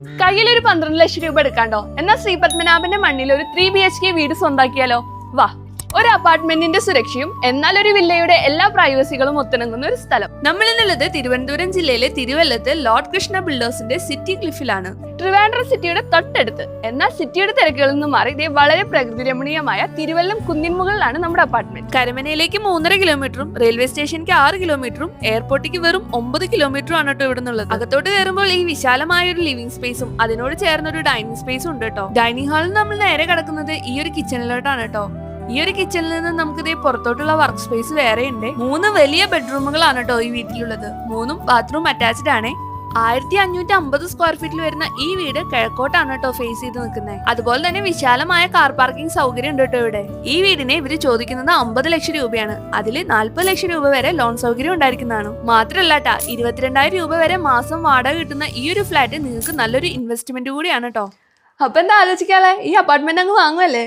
കയ്യിലൊരു 12 ലക്ഷം രൂപ എടുക്കാണ്ടോ? എന്നാൽ ശ്രീ പത്മനാഭന്റെ മണ്ണിൽ ഒരു 3 BHK വീട് സ്വന്താക്കിയാലോ? വാ, ഒരു അപ്പാർട്ട്മെന്റിന്റെ സുരക്ഷയും എന്നാൽ ഒരു വില്ലയുടെ എല്ലാ പ്രൈവസികളും ഒത്തിണങ്ങുന്ന ഒരു സ്ഥലം. നമ്മൾ ഇന്നുള്ളത് തിരുവനന്തപുരം ജില്ലയിലെ തിരുവല്ലത്ത് ലോർഡ് കൃഷ്ണ ബിൽഡേഴ്സിന്റെ സിറ്റി ക്ലിഫിലാണ്. ട്രിവാൻഡ്രം സിറ്റിയുടെ തൊട്ടടുത്ത്. എന്നാൽ സിറ്റിയുടെ തിരക്കുകളിൽ നിന്ന് മാറി ഇതേ വളരെ പ്രകൃതി രമണീയമായ തിരുവല്ലം കുന്നിൻമുകളിലാണ് നമ്മുടെ അപ്പാർട്ട്മെന്റ്. കരമനയിലേക്ക് 3.5 കിലോമീറ്ററും റെയിൽവേ സ്റ്റേഷനിലേക്ക് 6 കിലോമീറ്ററും എയർപോർട്ടിലേക്ക് വെറും 9 കിലോമീറ്ററും ആണ് കേട്ടോ ഇവിടെ നിന്നുള്ളത്. അകത്തോട്ട് കയറുമ്പോൾ ഈ വിശാലമായ ഒരു ലിവിംഗ് സ്പേസും അതിനോട് ചേർന്ന ഒരു ഡൈനിങ് സ്പേസും ഉണ്ട് കേട്ടോ. ഡൈനിങ് ഹാളിൽ നമ്മൾ നേരെ കിടക്കുന്നത് ഈ ഒരു കിച്ചണിലോട്ടാണ് കേട്ടോ. ഈ ഒരു കിച്ചണിൽ നിന്ന് നമുക്ക് ഇതേ പുറത്തോട്ടുള്ള വർക്ക് സ്പേസ് വേറെ ഉണ്ട്. 3 വലിയ ബെഡ്റൂമുകളാണ് കേട്ടോ ഈ വീട്ടിലുള്ളത്. 3 ബാത്റൂം അറ്റാച്ച്ഡ് ആണ്. 1550 സ്ക്വയർ ഫീറ്റിൽ വരുന്ന ഈ വീട് കിഴക്കോട്ടാണ് കേട്ടോ ഫേസ് ചെയ്ത് നിൽക്കുന്നത്. അതുപോലെ തന്നെ വിശാലമായ കാർ പാർക്കിംഗ് സൗകര്യം ഉണ്ട് കേട്ടോ ഇവിടെ. ഈ വീടിനെ ഇവര് ചോദിക്കുന്നത് 50 ലക്ഷം രൂപയാണ്. അതിൽ 40 ലക്ഷം രൂപ വരെ ലോൺ സൗകര്യം ഉണ്ടായിരിക്കുന്നതാണ്. മാത്രമല്ല 22,000 രൂപ വരെ മാസം വാടക കിട്ടുന്ന ഈ ഒരു ഫ്ലാറ്റ് നിങ്ങൾക്ക് നല്ലൊരു ഇൻവെസ്റ്റ്മെന്റ് കൂടിയാണ് കേട്ടോ. അപ്പൊ എന്താ ആലോചിക്കാല്ലേ, ഈ അപ്പാർട്ട്മെന്റ് അങ്ങ് വാങ്ങുമല്ലേ?